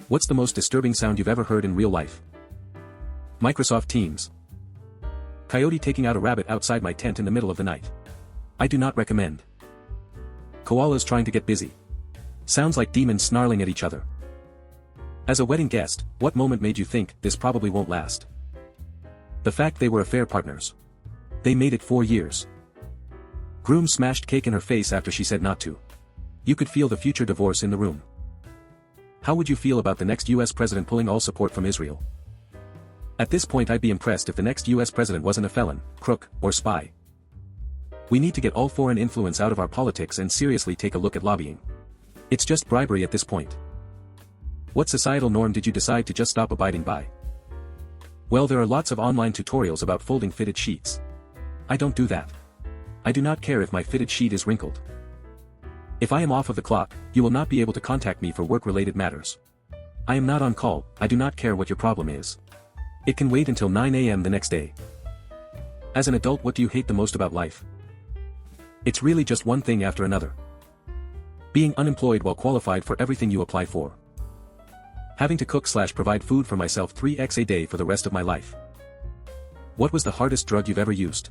What's the most disturbing sound you've ever heard in real life? Microsoft Teams. Coyote taking out a rabbit outside my tent in the middle of the night. I do not recommend. Koalas trying to get busy. Sounds like demons snarling at each other. As a wedding guest, what moment made you think, this probably won't last? The fact they were affair partners. They made it 4 years. Groom smashed cake in her face after she said not to. You could feel the future divorce in the room. How would you feel about the next US president pulling all support from Israel? At this point I'd be impressed if the next US president wasn't a felon, crook, or spy. We need to get all foreign influence out of our politics and seriously take a look at lobbying. It's just bribery at this point. What societal norm did you decide to just stop abiding by? Well, there are lots of online tutorials about folding fitted sheets. I don't do that. I do not care if my fitted sheet is wrinkled. If I am off of the clock, you will not be able to contact me for work-related matters. I am not on call, I do not care what your problem is. It can wait until 9 a.m. the next day. As an adult, what do you hate the most about life? It's really just one thing after another. Being unemployed while qualified for everything you apply for. Having to cook/provide food for myself 3x a day for the rest of my life. What was the hardest drug you've ever used?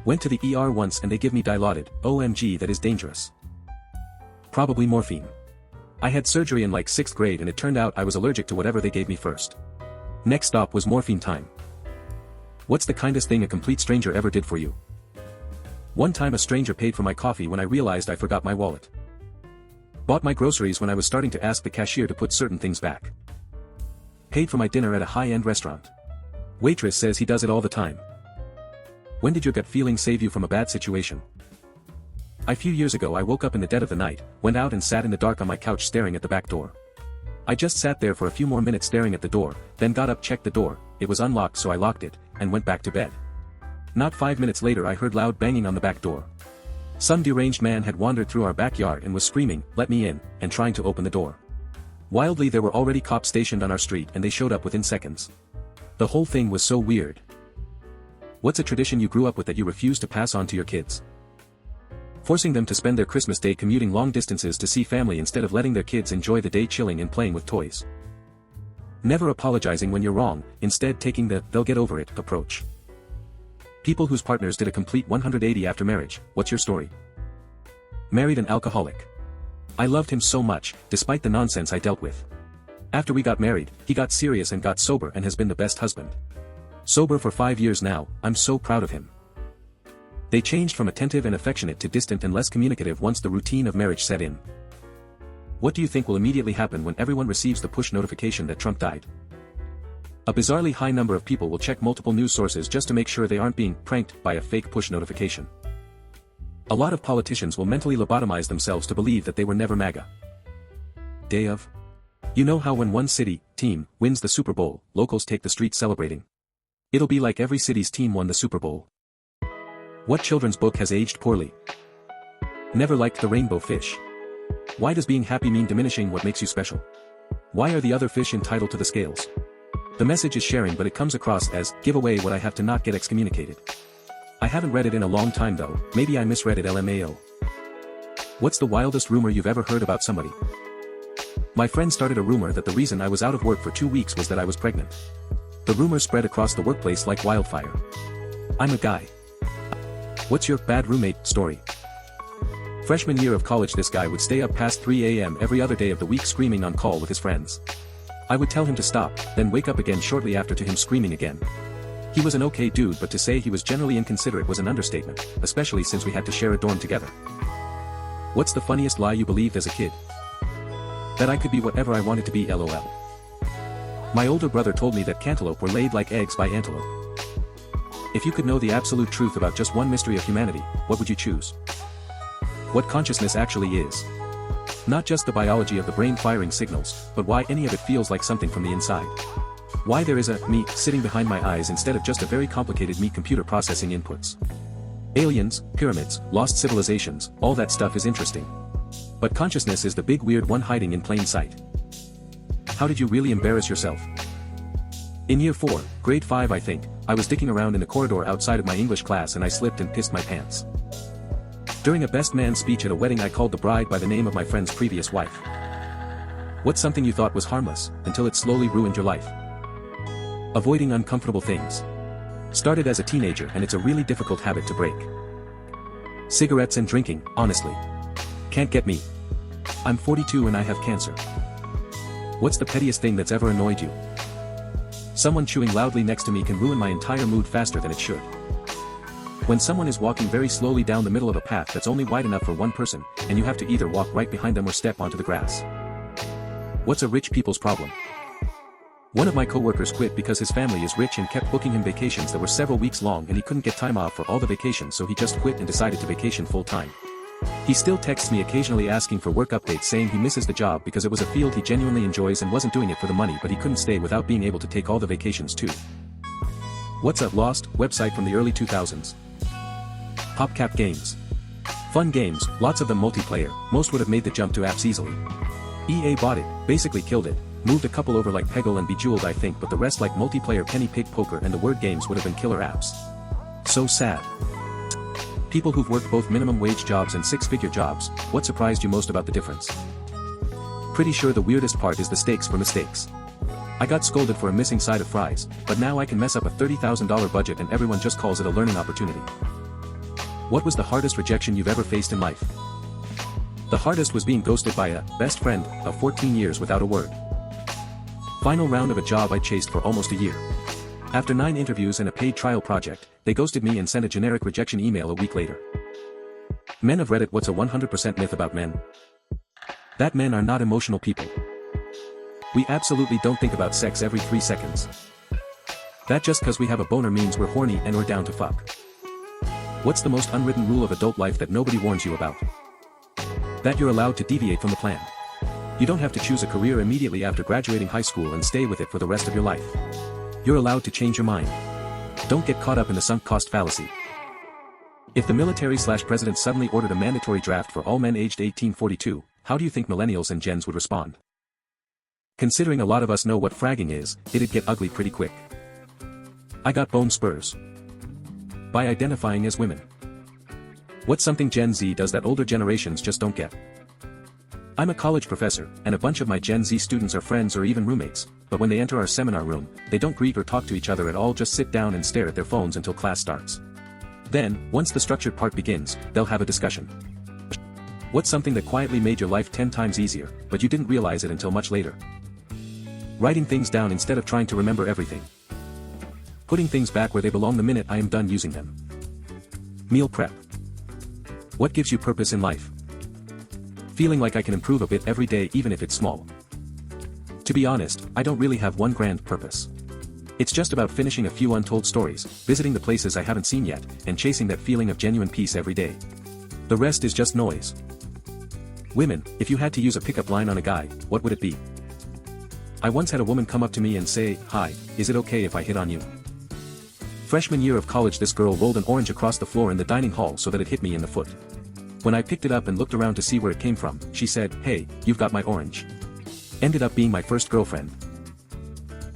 Went to the ER once and they give me Dilaudid, OMG, that is dangerous. Probably morphine. I had surgery in like 6th grade and it turned out I was allergic to whatever they gave me first. Next stop was morphine time. What's the kindest thing a complete stranger ever did for you? One time a stranger paid for my coffee when I realized I forgot my wallet. Bought my groceries when I was starting to ask the cashier to put certain things back. Paid for my dinner at a high-end restaurant. Waitress says he does it all the time. When did your gut feeling save you from a bad situation? A few years ago I woke up in the dead of the night, went out and sat in the dark on my couch staring at the back door. I just sat there for a few more minutes staring at the door, then got up, checked the door, it was unlocked, so I locked it, and went back to bed. Not 5 minutes later I heard loud banging on the back door. Some deranged man had wandered through our backyard and was screaming, "Let me in," and trying to open the door. Wildly, there were already cops stationed on our street and they showed up within seconds. The whole thing was so weird. What's a tradition you grew up with that you refuse to pass on to your kids? Forcing them to spend their Christmas day commuting long distances to see family instead of letting their kids enjoy the day chilling and playing with toys. Never apologizing when you're wrong, instead taking the "they'll get over it" approach. People whose partners did a complete 180 after marriage. What's your story? Married an alcoholic. I loved him so much, despite the nonsense I dealt with. After we got married, he got serious and got sober and has been the best husband. Sober for 5 years now, I'm so proud of him. They changed from attentive and affectionate to distant and less communicative once the routine of marriage set in. What do you think will immediately happen when everyone receives the push notification that Trump died? A bizarrely high number of people will check multiple news sources just to make sure they aren't being pranked by a fake push notification. A lot of politicians will mentally lobotomize themselves to believe that they were never MAGA. Day of? You know how when one city, team, wins the Super Bowl, locals take the streets celebrating? It'll be like every city's team won the Super Bowl. What children's book has aged poorly? Never liked the rainbow fish. Why does being happy mean diminishing what makes you special? Why are the other fish entitled to the scales? The message is sharing, but it comes across as, give away what I have to not get excommunicated. I haven't read it in a long time though, maybe I misread it LMAO. What's the wildest rumor you've ever heard about somebody? My friend started a rumor that the reason I was out of work for 2 weeks was that I was pregnant. The rumor spread across the workplace like wildfire. I'm a guy. What's your bad roommate story? Freshman year of college, this guy would stay up past 3 a.m. every other day of the week screaming on call with his friends. I would tell him to stop, then wake up again shortly after to him screaming again. He was an okay dude, but to say he was generally inconsiderate was an understatement, especially since we had to share a dorm together. What's the funniest lie you believed as a kid? That I could be whatever I wanted to be, LOL. My older brother told me that cantaloupe were laid like eggs by antelope. If you could know the absolute truth about just one mystery of humanity, what would you choose? What consciousness actually is. Not just the biology of the brain firing signals, but why any of it feels like something from the inside. Why there is a me sitting behind my eyes instead of just a very complicated me computer processing inputs. Aliens, pyramids, lost civilizations, all that stuff is interesting. But consciousness is the big weird one hiding in plain sight. How did you really embarrass yourself? In year 4, grade 5 I think, I was dicking around in the corridor outside of my English class and I slipped and pissed my pants. During a best man speech at a wedding I called the bride by the name of my friend's previous wife. What's something you thought was harmless, until it slowly ruined your life? Avoiding uncomfortable things. Started as a teenager and it's a really difficult habit to break. Cigarettes and drinking, honestly. Can't get me. I'm 42 and I have cancer. What's the pettiest thing that's ever annoyed you? Someone chewing loudly next to me can ruin my entire mood faster than it should. When someone is walking very slowly down the middle of a path that's only wide enough for one person, and you have to either walk right behind them or step onto the grass. What's a rich people's problem? One of my coworkers quit because his family is rich and kept booking him vacations that were several weeks long and he couldn't get time off for all the vacations, so he just quit and decided to vacation full time. He still texts me occasionally asking for work updates, saying he misses the job because it was a field he genuinely enjoys and wasn't doing it for the money, but he couldn't stay without being able to take all the vacations too. What's a lost website from the early 2000s? PopCap games. Fun games, lots of them multiplayer, most would have made the jump to apps easily. EA bought it, basically killed it, moved a couple over like Peggle and Bejeweled I think, but the rest like multiplayer Penny Pig Poker and the word games would have been killer apps. So sad. People who've worked both minimum wage jobs and six-figure jobs, what surprised you most about the difference? Pretty sure the weirdest part is the stakes for mistakes. I got scolded for a missing side of fries, but now I can mess up a $30,000 budget and everyone just calls it a learning opportunity. What was the hardest rejection you've ever faced in life? The hardest was being ghosted by a best friend of 14 years without a word. Final round of a job I chased for almost a year. After 9 interviews and a paid trial project, they ghosted me and sent a generic rejection email a week later. Men of Reddit, what's a 100% myth about men? That men are not emotional people. We absolutely don't think about sex every 3 seconds. That just cause we have a boner means we're horny and we're down to fuck. What's the most unwritten rule of adult life that nobody warns you about? That you're allowed to deviate from the plan. You don't have to choose a career immediately after graduating high school and stay with it for the rest of your life. You're allowed to change your mind. Don't get caught up in the sunk cost fallacy. If the military/president suddenly ordered a mandatory draft for all men aged 18-42, how do you think millennials and gens would respond? Considering a lot of us know what fragging is, it'd get ugly pretty quick. I got bone spurs. By identifying as women. What's something Gen Z does that older generations just don't get? I'm a college professor, and a bunch of my Gen Z students are friends or even roommates, but when they enter our seminar room, they don't greet or talk to each other at all, just sit down and stare at their phones until class starts. Then, once the structured part begins, they'll have a discussion. What's something that quietly made your life 10 times easier, but you didn't realize it until much later? Writing things down instead of trying to remember everything. Putting things back where they belong the minute I am done using them. Meal prep. What gives you purpose in life? Feeling like I can improve a bit every day even if it's small. To be honest, I don't really have one grand purpose. It's just about finishing a few untold stories, visiting the places I haven't seen yet, and chasing that feeling of genuine peace every day. The rest is just noise. Women, if you had to use a pickup line on a guy, what would it be? I once had a woman come up to me and say, "Hi, is it okay if I hit on you?" Freshman year of college, this girl rolled an orange across the floor in the dining hall so that it hit me in the foot. When I picked it up and looked around to see where it came from, she said, "Hey, you've got my orange." Ended up being my first girlfriend.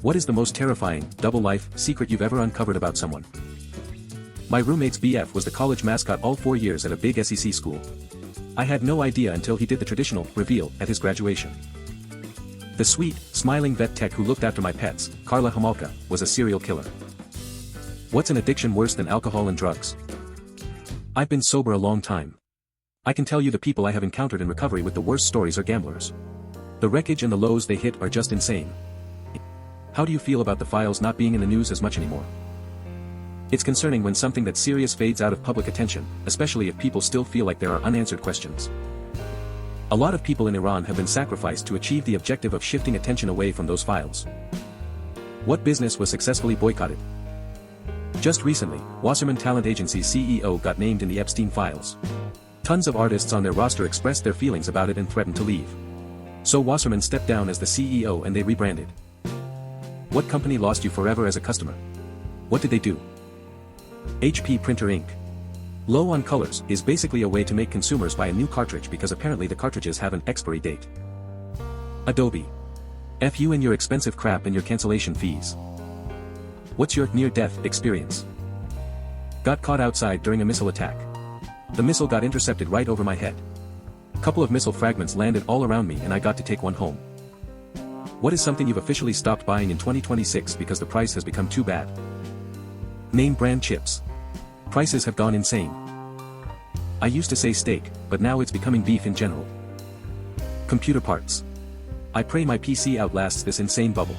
What is the most terrifying, double life, secret you've ever uncovered about someone? My roommate's BF was the college mascot all 4 years at a big SEC school. I had no idea until he did the traditional reveal at his graduation. The sweet, smiling vet tech who looked after my pets, Carla Homolka, was a serial killer. What's an addiction worse than alcohol and drugs? I've been sober a long time. I can tell you the people I have encountered in recovery with the worst stories are gamblers. The wreckage and the lows they hit are just insane. How do you feel about the files not being in the news as much anymore? It's concerning when something that serious fades out of public attention, especially if people still feel like there are unanswered questions. A lot of people in Iran have been sacrificed to achieve the objective of shifting attention away from those files. What business was successfully boycotted? Just recently, Wasserman Talent Agency's CEO got named in the Epstein files. Tons of artists on their roster expressed their feelings about it and threatened to leave. So Wasserman stepped down as the CEO and they rebranded. What company lost you forever as a customer? What did they do? HP Printer Inc. Low on colors is basically a way to make consumers buy a new cartridge because apparently the cartridges have an expiry date. Adobe. F you and your expensive crap and your cancellation fees. What's your near-death experience? Got caught outside during a missile attack. The missile got intercepted right over my head. Couple of missile fragments landed all around me and I got to take one home. What is something you've officially stopped buying in 2026 because the price has become too bad? Name brand chips. Prices have gone insane. I used to say steak, but now it's becoming beef in general. Computer parts. I pray my PC outlasts this insane bubble.